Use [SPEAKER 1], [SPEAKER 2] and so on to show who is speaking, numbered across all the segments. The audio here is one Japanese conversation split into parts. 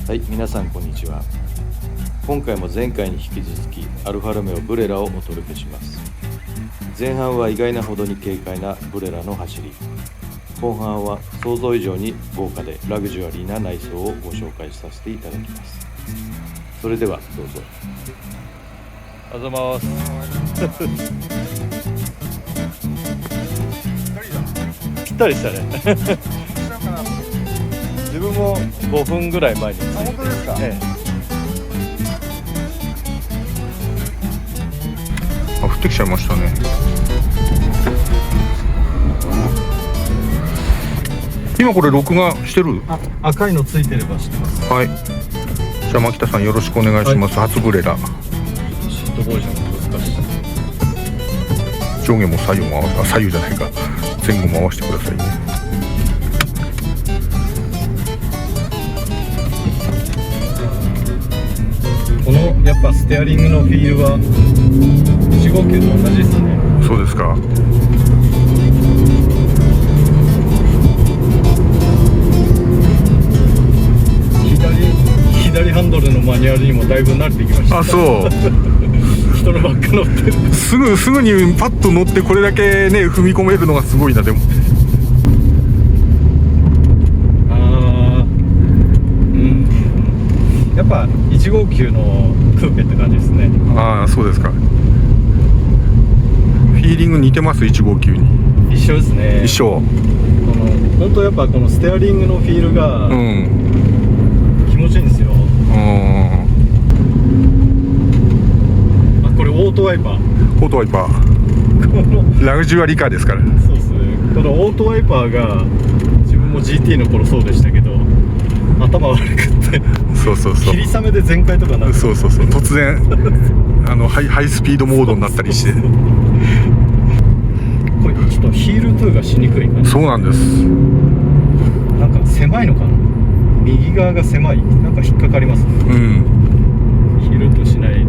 [SPEAKER 1] はい、皆さんこんにちは。今回も前回に引き続きアルファロメオブレラをお届けします。前半は意外なほどに軽快なブレラの走り、後半は想像以上に豪華でラグジュアリーな内装をご紹介させていただきます。それではどうぞ。
[SPEAKER 2] あざます。ぴったりしたね。自分も5分ぐらい前に。
[SPEAKER 3] 本当ですか？
[SPEAKER 4] 降ってきちゃいましたね。今これ録画してる？
[SPEAKER 2] 赤いのついてればしてます。
[SPEAKER 4] はい。じゃあ牧田さんよろしくお願いします。初ブレラ。
[SPEAKER 2] シートボージョン難しい。
[SPEAKER 4] 上下も左右も左右じゃないか。前後も合わせてくださいね。
[SPEAKER 2] このやっぱステアリングのフィールは159と同じですね。
[SPEAKER 4] そうですか。
[SPEAKER 2] 左ハンドルのマニュアルにもだいぶ慣れてきました。
[SPEAKER 4] あ、そう。
[SPEAKER 2] 人のバック乗ってる。
[SPEAKER 4] すぐにパッと乗ってこれだけね踏み込めるのがすごいな。でも
[SPEAKER 2] やっぱ159のクーペって感じですね。
[SPEAKER 4] ああ、そうですか。フィーリング似てます159に。
[SPEAKER 2] 一緒ですね。
[SPEAKER 4] 一緒。
[SPEAKER 2] 本当やっぱこのステアリングのフィールが気持ちいいんですよ。これオートワイパー。
[SPEAKER 4] オートワイパー。ラグジュアリーカーですから。
[SPEAKER 2] そうですね。このオートワイパーが自分も GT の頃そうでしたけど、頭悪くって
[SPEAKER 4] そう
[SPEAKER 2] 霧雨で全開とかなって、
[SPEAKER 4] そう突然ハイスピードモードになったりして
[SPEAKER 2] これちょっとヒールトゥーがしにくい感じ。
[SPEAKER 4] そうなんです。
[SPEAKER 2] なんか狭いのかな、右側が狭い、なんか引っかかりますね。ヒールトゥーしないで。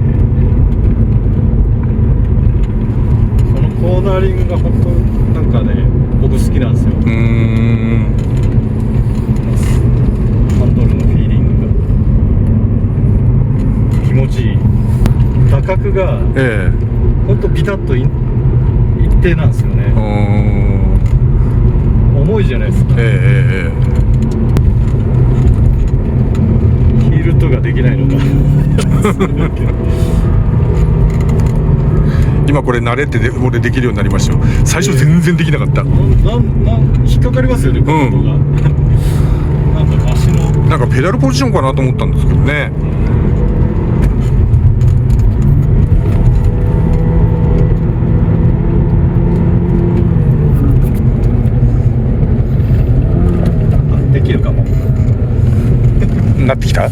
[SPEAKER 2] このコーナーリングが本当なんかね、僕好きなんですよ。ハンドルのフィーリングが気持ちいい。打角が本当ビタッと一定なんですよね。重いじゃないですか。ヒールトができないのが
[SPEAKER 4] 今これ慣れて俺できるようになりましたよ。最初全然できなかった。
[SPEAKER 2] 引っかかりますよね、このことが。なんか足の
[SPEAKER 4] なんかペダルポジションかなと思ったんですけどね。
[SPEAKER 2] できるかも
[SPEAKER 4] なってきた。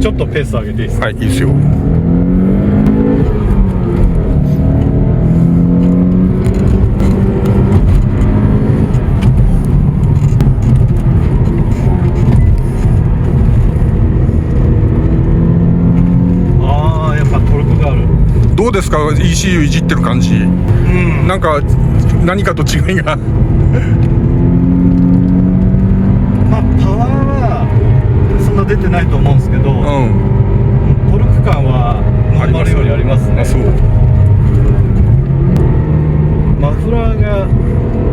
[SPEAKER 2] ちょっとペース上げていいですか？
[SPEAKER 4] はい、いいですよ。どうですか ECU いじってる感じ。なんか何かと違いが
[SPEAKER 2] まあパワーはそんな出てないと思うんですけど、トルク感はノーマルよりありますね。
[SPEAKER 4] そう。
[SPEAKER 2] マフラーが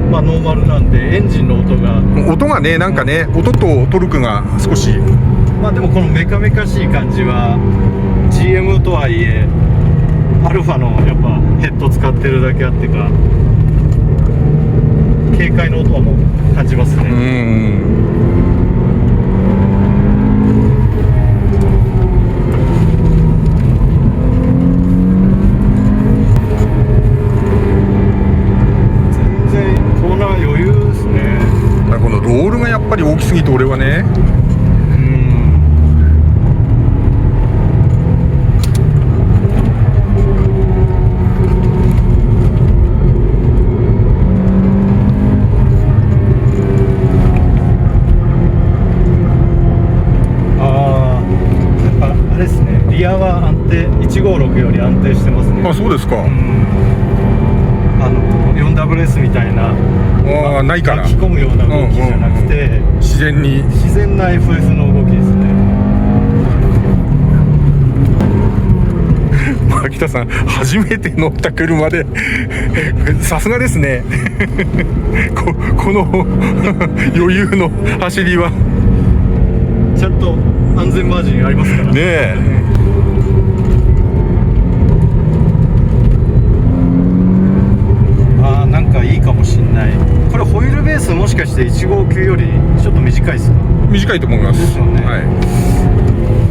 [SPEAKER 2] まあノーマルなんでエンジンの音が
[SPEAKER 4] ね、なんかね、音とトルクが少し、
[SPEAKER 2] まあでもこのメカメカしい感じは GM とはいえアルファのやっぱヘッド使ってるだけあってか、軽快な音はもう感じますね。全然コーナー余裕ですね。
[SPEAKER 4] このロールがやっぱり大きすぎて俺はね。
[SPEAKER 2] リアは安定、156より安定してますね。
[SPEAKER 4] あ、そうですか。
[SPEAKER 2] 4WS みたいな
[SPEAKER 4] ああ、ないから
[SPEAKER 2] 巻き込むような動きじゃなくて、
[SPEAKER 4] 自然に。
[SPEAKER 2] 自然な FF の動きですね。
[SPEAKER 4] 秋田さん初めて乗った車でさすがですねこの余裕の走りは
[SPEAKER 2] ちゃんと安全マージンありますから
[SPEAKER 4] ねえ。
[SPEAKER 2] あー、なんかいいかもしんない。これホイールベースもしかして159よりちょっと短いですか？
[SPEAKER 4] 短いと思います。
[SPEAKER 2] ですよね。
[SPEAKER 4] はい。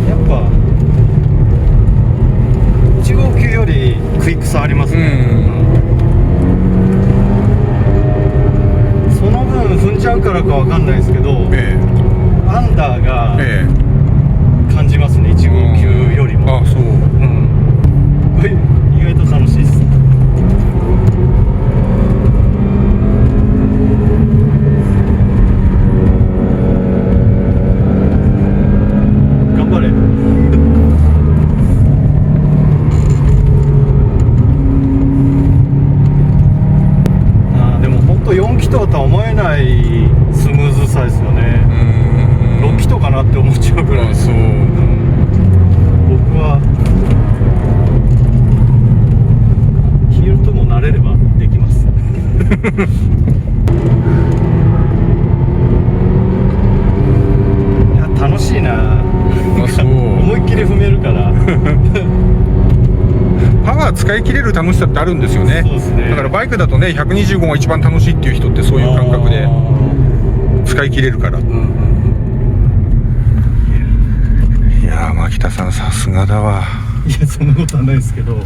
[SPEAKER 2] やっぱ159よりクイックさありますね。その分踏んじゃうからかわかんないですけど、
[SPEAKER 4] え
[SPEAKER 2] アンダーが
[SPEAKER 4] ええ
[SPEAKER 2] 感じますね、159よりも。
[SPEAKER 4] あ、そう。
[SPEAKER 2] これ意外と楽しいです。頑張れ。でも本当4気筒とは思えないスムーズさですよね。6気筒かなって思っちゃうぐらい。
[SPEAKER 4] そう。
[SPEAKER 2] 僕はヒールとも慣れればできます。いや楽しいな。
[SPEAKER 4] あ、そう。
[SPEAKER 2] 思いっきり踏めるから
[SPEAKER 4] パワー使い切れる楽しさってあるんですよね。
[SPEAKER 2] そうですね。
[SPEAKER 4] だからバイクだとね、125が一番楽しいっていう人ってそういう感覚で使い切れるから。いやー、牧田さんさすがだわ。
[SPEAKER 2] いや、そんなことはないですけど、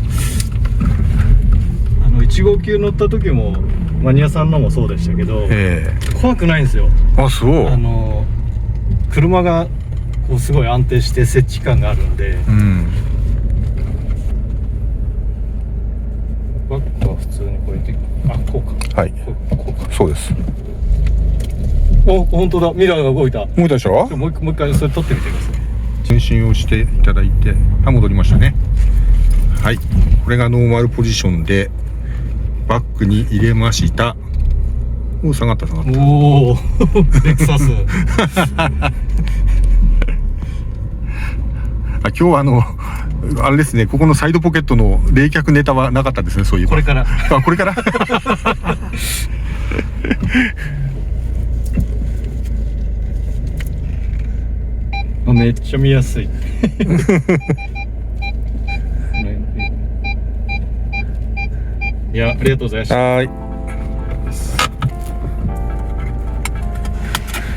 [SPEAKER 2] 159乗った時もマニアさんのもそうでしたけど、怖くないんですよ。
[SPEAKER 4] あ、そう。
[SPEAKER 2] 車がこうすごい安定して接地感があるんで、バックは普通にこうやって、あ、こうか。
[SPEAKER 4] はい。
[SPEAKER 2] こうか。
[SPEAKER 4] そうです。
[SPEAKER 2] お、本当だ、ミラーが動いた。
[SPEAKER 4] 動いたでしょ。
[SPEAKER 2] もう一回それ撮ってみてください。
[SPEAKER 4] 前進をしていただいて、戻りましたね。はい。これがノーマルポジションでバックに入れました。お、下がった下がった。
[SPEAKER 2] おおレクサス
[SPEAKER 4] 今日はあれですね、ここのサイドポケットの冷却ネタはなかったですね、そういう。
[SPEAKER 2] これから
[SPEAKER 4] あ、これから
[SPEAKER 2] めっちゃ見やすいいや、ありがとうございました。
[SPEAKER 4] はい。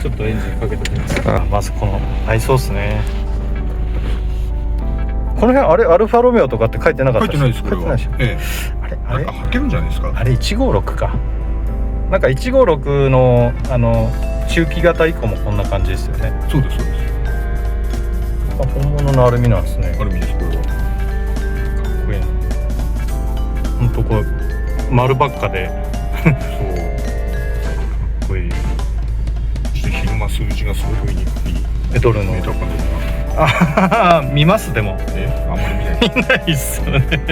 [SPEAKER 2] ちょっとエンジンかけてみます。まずこの内装ですね。この辺あれアルファロメオとかって書いてなかった
[SPEAKER 4] 書いてないです、これは。
[SPEAKER 2] あれ
[SPEAKER 4] 履けるんじゃないですか。
[SPEAKER 2] あれ156か。なんか156の中期型以降もこんな感じですよね。
[SPEAKER 4] そうですそうです。
[SPEAKER 2] 本物のアルミなんですね。
[SPEAKER 4] アルミです、これは。
[SPEAKER 2] かっこいいな。ほんとこう丸ばっかで
[SPEAKER 4] そう。
[SPEAKER 2] かっこいい。
[SPEAKER 4] そして昼間数字がすごく見にくい。
[SPEAKER 2] ドルの
[SPEAKER 4] メーターパネル
[SPEAKER 2] あ見ます。でも
[SPEAKER 4] があんまり見ない。
[SPEAKER 2] 見ないっすよね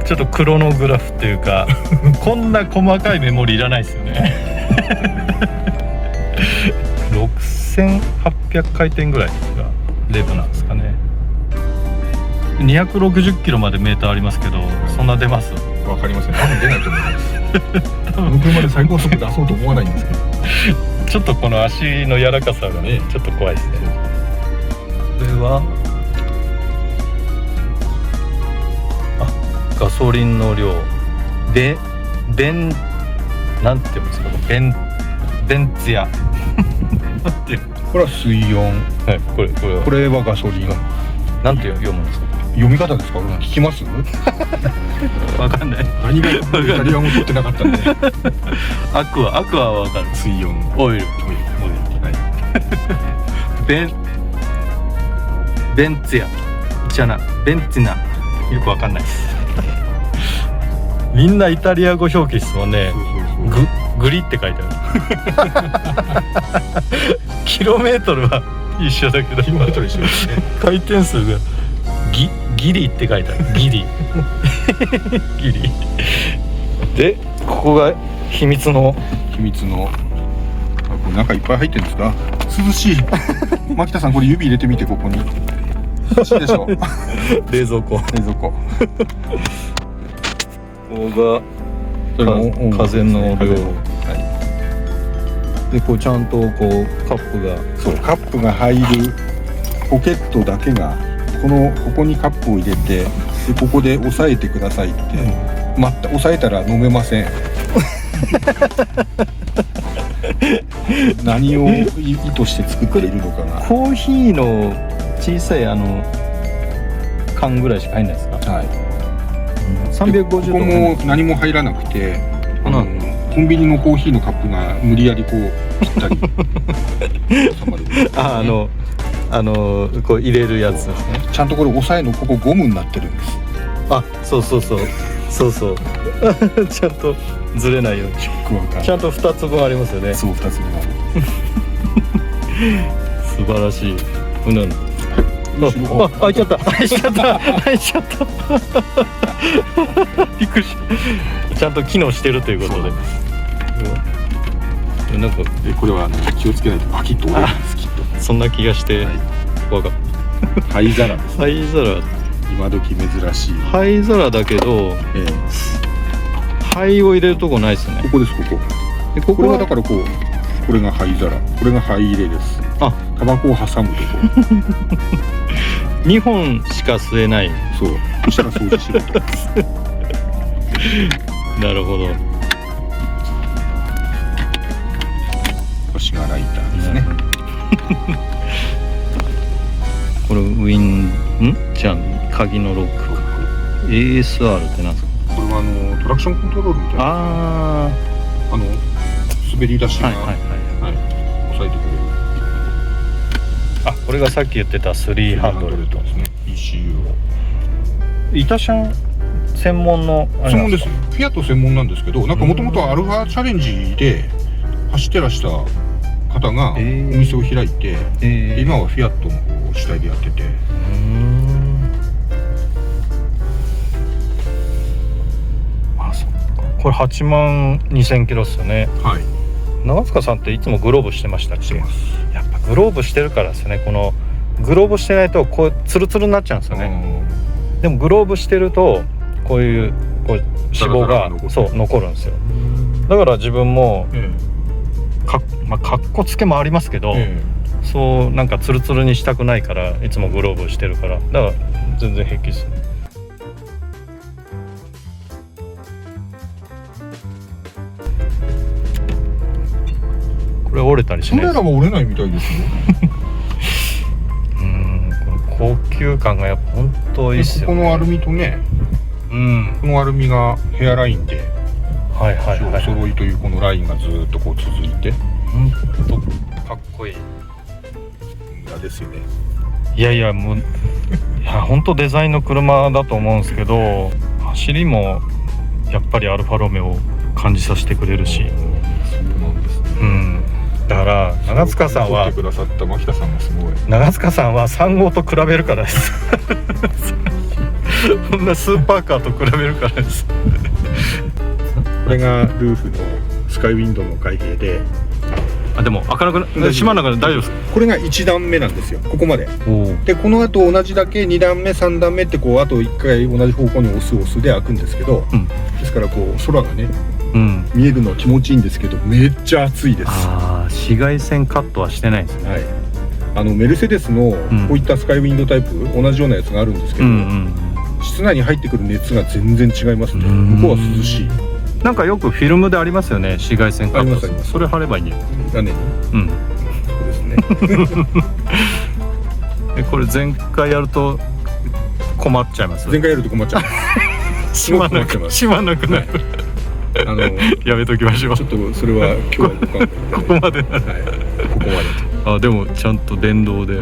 [SPEAKER 2] ちょっとクロノグラフっていうかこんな細かいメモリいらないですよね6800回転ぐらいがレブなんですかね。260キロまでメーターありますけど、そんな出ます？
[SPEAKER 4] わかりません。多分出ないと思いますこの車で最高速出そうと思わないんですけど
[SPEAKER 2] ちょっとこの足の柔らかさがね、ちょっと怖いですね。これはガソリンの量なんて言うんですか、ベンツヤなんていう、
[SPEAKER 4] これは水温。
[SPEAKER 2] はい、
[SPEAKER 4] これはガソリン。
[SPEAKER 2] なんて読むんですか？
[SPEAKER 4] 読み方ですか？聞きます？
[SPEAKER 2] わかんない。
[SPEAKER 4] 何がイタリア語取ってなかったんで
[SPEAKER 2] アクアはわかる。
[SPEAKER 4] 水温。
[SPEAKER 2] オイル。
[SPEAKER 4] はい
[SPEAKER 2] ベンツヤじゃな、ベンツィナ、よくわかんないですみんなイタリア語表記ですもんね。グリって書いてあるキロメートルは一緒だけど、
[SPEAKER 4] キロメートル一緒ですね。
[SPEAKER 2] 回転数がギギリって書いてある。ギリギリで、ここが秘密の
[SPEAKER 4] 秘密の、あ、これ中いっぱい入ってるんですか。涼しい牧田さん、これ指入れてみて、ここに涼しいでしょ
[SPEAKER 2] 冷蔵庫。
[SPEAKER 4] 冷蔵庫。
[SPEAKER 2] ここ
[SPEAKER 4] それ
[SPEAKER 2] が
[SPEAKER 4] も
[SPEAKER 2] 風の量。
[SPEAKER 4] は
[SPEAKER 2] で、こうちゃんとこうカップが。
[SPEAKER 4] い、そう、カップが入るポケットだけがここにカップを入れて、でここで押さえてくださいって、押さえたら飲めません何を意図して作っているのかが。
[SPEAKER 2] コーヒーの小さい缶ぐらいしか入んないですか。
[SPEAKER 4] はい、
[SPEAKER 2] 350
[SPEAKER 4] ここも何も入らなくて、コンビニのコーヒーのカップが無理やりこうぴったり収まる、ね、
[SPEAKER 2] こう入れるやつですね。
[SPEAKER 4] ちゃんとこれ押さえのここゴムになってるんです。
[SPEAKER 2] あ、そうそうそうそうそうちゃんとずれないようにちゃんと2つ分ありますよね。
[SPEAKER 4] そう、2つ分ある
[SPEAKER 2] 素晴らしい。開いちゃった開いちゃった開いちゃったびっくりした。ちゃんと機能してるということで。なんか
[SPEAKER 4] これは気をつけないとパキッと折れるんですきっと。
[SPEAKER 2] そんな気がして怖かった。
[SPEAKER 4] 灰皿です。
[SPEAKER 2] 灰皿、
[SPEAKER 4] 今時珍しい
[SPEAKER 2] 灰皿だけど、灰を入れるとこないですね。
[SPEAKER 4] ここです。ここで、これはだからこれが灰皿、これが灰入れです。
[SPEAKER 2] あ、
[SPEAKER 4] タバコを挟むとこ
[SPEAKER 2] 2本しか吸えない。
[SPEAKER 4] そう、そしたら掃除しろと
[SPEAKER 2] なるほど。
[SPEAKER 4] 星がライターですね
[SPEAKER 2] これウィンじゃん、鍵のロック。ASR ってなんですか。
[SPEAKER 4] これはトラクションコントロールみたいな。滑り出しが、押さえてくれる。
[SPEAKER 2] あ、これがさっき言ってた300
[SPEAKER 4] ですね。ECU を
[SPEAKER 2] イタシャン専門の
[SPEAKER 4] 専門です。フィアット専門なんですけど、なんかもともとアルファチャレンジで走ってらした方がお店を開いて、今はフィアットの方を主体でやってて。
[SPEAKER 2] あ、そっか。これ8万2000キロですよね。
[SPEAKER 4] はい。
[SPEAKER 2] 長塚さんっていつもグローブしてましたっけ。やっぱグローブしてるからですね。このグローブしてないとこうツルツルになっちゃうんですよね。でもグローブしてるとこういう脂肪がそう残るんですよ。だから自分もかっこつけもありますけど、そうなんかツルツルにしたくないからいつもグローブしてるから、だから全然平気ですね。これ折れたりしないですか。
[SPEAKER 4] カメラは折れないみたいですよ
[SPEAKER 2] この高級感がやっぱ本当いいっすよね。
[SPEAKER 4] ここのアルミとね、このアルミがヘアラインでお揃いというこのラインがずっとこう続いて、
[SPEAKER 2] 本当かっこいい。
[SPEAKER 4] 嫌ですよね。
[SPEAKER 2] いやいや、もういや本当デザインの車だと思うんですけど、走りもやっぱりアルファロメオを感じさせてくれるし、
[SPEAKER 4] そうなんですね。
[SPEAKER 2] だから長塚さんは
[SPEAKER 4] 撮ってくださった牧田さんがすごい。
[SPEAKER 2] 長塚さんは3号と比べるからですこんなスーパーカーと比べるからです
[SPEAKER 4] これがルーフのスカイウィンドウの開閉で、
[SPEAKER 2] でも開かなくな閉まらなくな大丈夫ですか。
[SPEAKER 4] これが1段目なんですよ、ここまで。
[SPEAKER 2] お
[SPEAKER 4] でこの後同じだけ2段目3段目ってこうあと1回同じ方向に押すで開くんですけど、ですからこう空がね、見えるのは気持ちいいんですけど、めっちゃ暑いです。
[SPEAKER 2] 紫外線カットはしてないですね。
[SPEAKER 4] はい、メルセデスのこういったスカイウィンドウタイプ、同じようなやつがあるんですけど、室内に入ってくる熱が全然違いますね。向こうは涼しい。
[SPEAKER 2] なんかよくフィルムでありますよね、紫外線カット。
[SPEAKER 4] あります。
[SPEAKER 2] それ貼ればいいんだよ。
[SPEAKER 4] 屋根に。そうですね
[SPEAKER 2] これ全開やると困っちゃいます。
[SPEAKER 4] 全開やると困っちゃう
[SPEAKER 2] 閉まなくなるやめときましょう。
[SPEAKER 4] ちょっとそれは今日は
[SPEAKER 2] ここまでなる。
[SPEAKER 4] ここまで。
[SPEAKER 2] でもちゃんと電動で。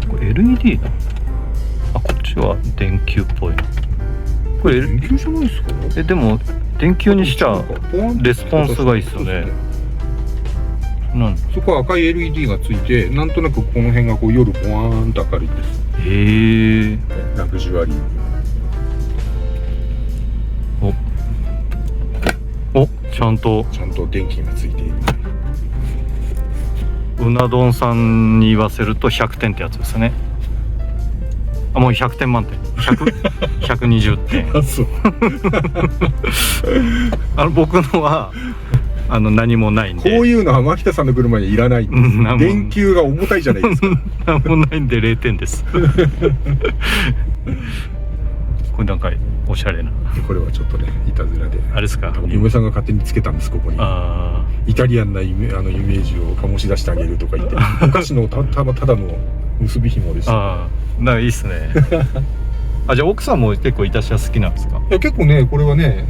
[SPEAKER 2] これ LED だ。こっちは電球っぽい。これ
[SPEAKER 4] 電球じゃないですか。
[SPEAKER 2] でも電球にしちゃレスポンスがいいですよね。なん
[SPEAKER 4] そこは赤い LED がついて、なんとなくこの辺がこう夜ボワーンと明るいんです。
[SPEAKER 2] へえ。
[SPEAKER 4] ラグジュアリーに。
[SPEAKER 2] お、ちゃんと
[SPEAKER 4] ちゃんと電気がついている。
[SPEAKER 2] うな丼さんに言わせると100点ってやつですね。あ、もう100点満点。120点。
[SPEAKER 4] あ、そう。
[SPEAKER 2] 僕のは何もないんで。
[SPEAKER 4] こういうのは牧田さんの車にはいらないんです。
[SPEAKER 2] うんなんも
[SPEAKER 4] 電球が重たいじゃないですか。
[SPEAKER 2] なんもないんで0点です。これなんかおしゃれな。
[SPEAKER 4] これはちょっとね、いたずらで。
[SPEAKER 2] あれですか。
[SPEAKER 4] 嫁さんが勝手につけたんです、ここに。
[SPEAKER 2] あ
[SPEAKER 4] イタリアンなイメージを醸し出してあげるとか言って、お菓子のただの結び紐でした。
[SPEAKER 2] あ、なんかいいっすね。あ、じゃあ奥さんも結構イタシア好きなんですか。
[SPEAKER 4] いや結構ね、これはね、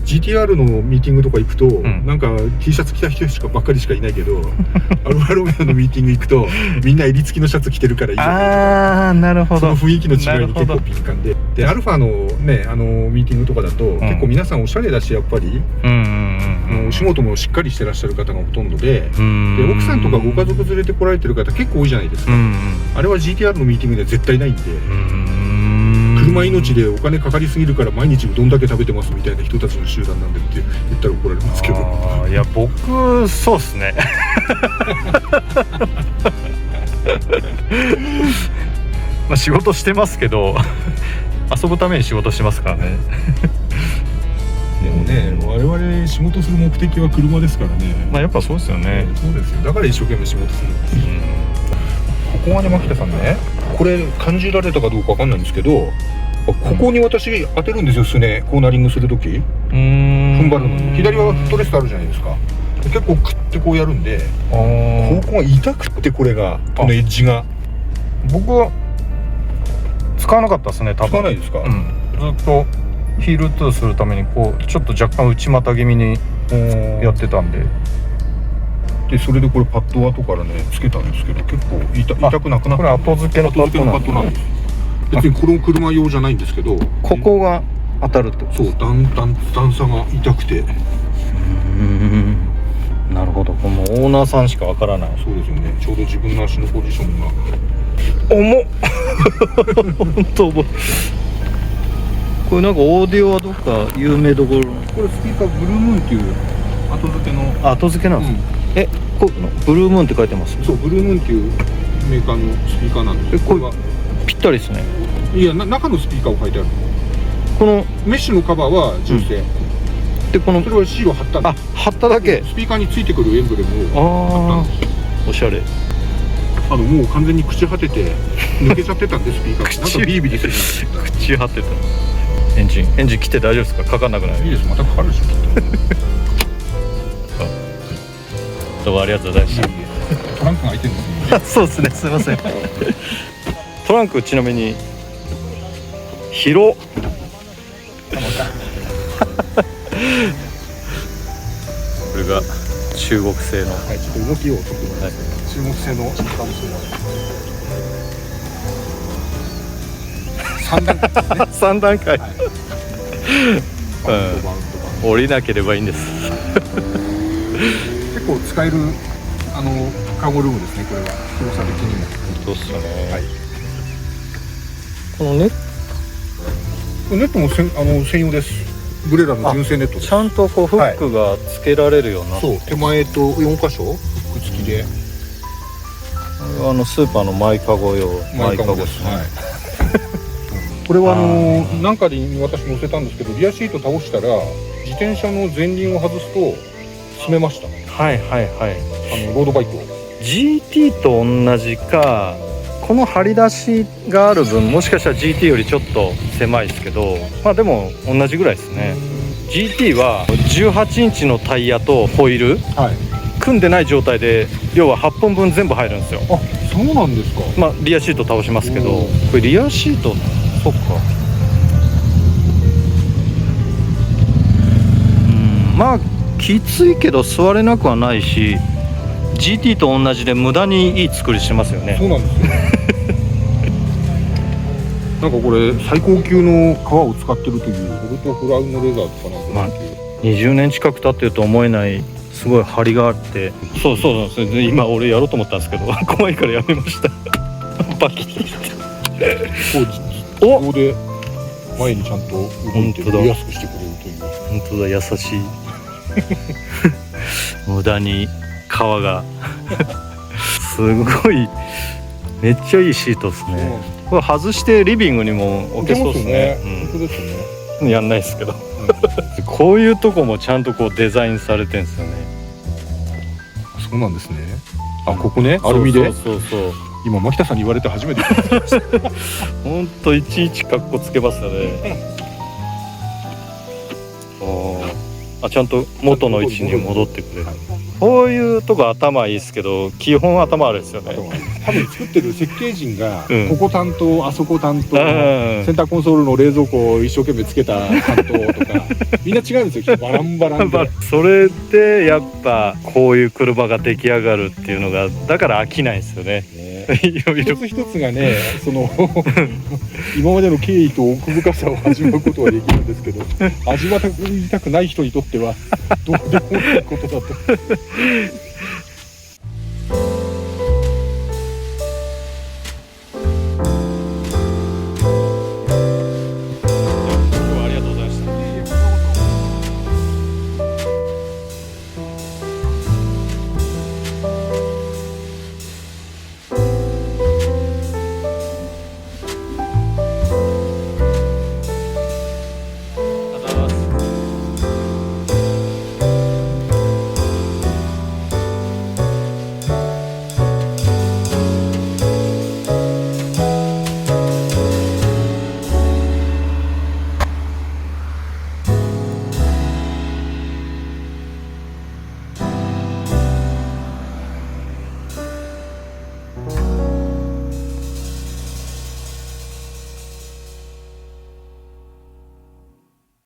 [SPEAKER 4] GTR のミーティングとか行くと、
[SPEAKER 2] ん
[SPEAKER 4] なんか T シャツ着た人ばっかりしかいないけどアルファロメオのミーティング行くとみんな襟付きのシャツ着てるからいいじゃないですか。
[SPEAKER 2] ああ、なるほど。
[SPEAKER 4] その雰囲気の違いに結構
[SPEAKER 2] なるほど
[SPEAKER 4] 敏感で、アルファのね、ミーティングとかだと、結構皆さんおしゃれだし、やっぱり、お仕事もしっかりしてらっしゃる方がほとんどで、で奥さんとかご家族連れて来られてる方結構多いじゃないですか。あれは GTR のミーティングでは絶対ないんで、車命でお金かかりすぎるから毎日うどんだけ食べてますみたいな人たちの集団なんでって言ったら怒られますけど。
[SPEAKER 2] いや僕そうっすね。まあ仕事してますけど遊ぶために仕事してますからね。
[SPEAKER 4] でもね、我々仕事する目的は車ですからね。
[SPEAKER 2] まあやっぱそうですよね。
[SPEAKER 4] そうですよ。だから一生懸命仕事するんですよ。ここがね、牧田さんね、これ感じられたかどうかわかんないんですけど、ここに私当てるんですよ、すね、コーナリングするとき。踏ん張るのに左はフットレストあるじゃないですか。結構クッてこうやるんで、ここが痛くって、これがこのエッジが。
[SPEAKER 2] 僕は使わなかったですね、多分。
[SPEAKER 4] 使わないですか。
[SPEAKER 2] ずっとヒールトゥーするためにこうちょっと若干内股気味にやってたんで。
[SPEAKER 4] でそれでこれパッド後からねつけたんですけど、結構痛くなくなった。
[SPEAKER 2] これ後付けのパッド
[SPEAKER 4] なんです。別にこの車用じゃないんですけど、
[SPEAKER 2] ここが当たるってこと。
[SPEAKER 4] そう、段差が痛くて。
[SPEAKER 2] なるほど。このオーナーさんしかわからない。
[SPEAKER 4] そうですよね。ちょうど自分の足のポジションが
[SPEAKER 2] 重っ。本当重い。これなんかオーディオはどっか有名どころ。
[SPEAKER 4] これスピーカーブルームーンっていう後付けの。
[SPEAKER 2] 後付けなんですか。こブルームーンって書いてます。
[SPEAKER 4] そう、ブルームーンっていうメーカーのスピーカーなんです。
[SPEAKER 2] これはぴったりですね。
[SPEAKER 4] いや、中のスピーカーを書いてある。
[SPEAKER 2] この
[SPEAKER 4] メッシュのカバーは純正、
[SPEAKER 2] でこの
[SPEAKER 4] それはシールを貼ったんです。
[SPEAKER 2] 貼っただけ。
[SPEAKER 4] スピーカーについてくるエンブレムを貼ったんです。
[SPEAKER 2] おしゃれ。
[SPEAKER 4] もう完全に朽ち果てて抜けちゃってたんで、スピーカーなんかビリビリする。
[SPEAKER 2] 朽ち果てた。エンジン来て大丈夫ですか。かかんなくない。
[SPEAKER 4] いいです。またかかるでしょ。
[SPEAKER 2] どうもありがとうございました。
[SPEAKER 4] トランクが開いてるんですね。
[SPEAKER 2] そうですね、すいません。トランクちなみに広。これが中国製の。
[SPEAKER 4] はい、ちょっと動きをちょっと、中国製のかもしれない。3段階ですね。
[SPEAKER 2] 3段階。降りなければいいんです。
[SPEAKER 4] 結構使えるカーゴルームですね。これは広さ的にも。
[SPEAKER 2] そうっすよね。
[SPEAKER 4] はい。
[SPEAKER 2] このネ
[SPEAKER 4] ットも専用です。ブレラの純正ネットです。
[SPEAKER 2] ちゃんとこうフックがつけられるような、
[SPEAKER 4] そう、手前と4箇所フック付きで。
[SPEAKER 2] スーパーのマイカゴ用。
[SPEAKER 4] マイカゴです。はい。これはなんかで私載せたんですけど、リアシート倒したら自転車の前輪を外すと閉めました。
[SPEAKER 2] はいはいはい。
[SPEAKER 4] ロードバイクを
[SPEAKER 2] GT と同じか、この張り出しがある分もしかしたら GT よりちょっと狭いですけど、まあでも同じぐらいですね。GT は18インチのタイヤとホイール、組んでない状態で要は8本分全部入るんですよ。
[SPEAKER 4] あ、そうなんですか。
[SPEAKER 2] まあリアシート倒しますけど、これリアシート、そっか。まあきついけど座れなくはないし、 GT と同じで無駄にいい作りしてますよね。
[SPEAKER 4] そうなんですよ。なんかこれ最高級の革を使ってるという、ホルトフラウンのレザーとかなんか、
[SPEAKER 2] 20年近く経ってると思えないすごい張りがあって、そうそうなんですね。今俺やろうと思ったんですけど怖いからやめましたバキッ
[SPEAKER 4] こう自動で前にちゃんと動いて
[SPEAKER 2] 本当だ
[SPEAKER 4] 見やすくしてくれるという。
[SPEAKER 2] 本当だ、優しい無駄に皮がすごいめっちゃいいシートですね。これ外してリビングにも置けそうですね。
[SPEAKER 4] 本当ですね。
[SPEAKER 2] やんないですけどこういうとこもちゃんとこうデザインされてんですよね。
[SPEAKER 4] そうなんですね。あ、ここね、アルミで。
[SPEAKER 2] そう
[SPEAKER 4] 今牧田さんに言われて初めて気づきました。
[SPEAKER 2] ほんといちいちかっこつけますよねあ、ちゃんと元の位置に戻ってくれる。こういうとこ頭いいですけど基本頭悪いですよね。
[SPEAKER 4] 多分作ってる設計陣が、
[SPEAKER 2] うん
[SPEAKER 4] ここ担当、あそこ担当、
[SPEAKER 2] うん
[SPEAKER 4] センターコンソールの冷蔵庫を一生懸命つけた担当とかみんな違うんですよ。バランバランで。
[SPEAKER 2] それでやっぱこういう車が出来上がるっていうのがだから飽きないですよね。いろいろ
[SPEAKER 4] 一つ一つがね、その今までの経緯と奥深さを味わうことはできるんですけど、味わいたくない人にとってはどうでもいいことだと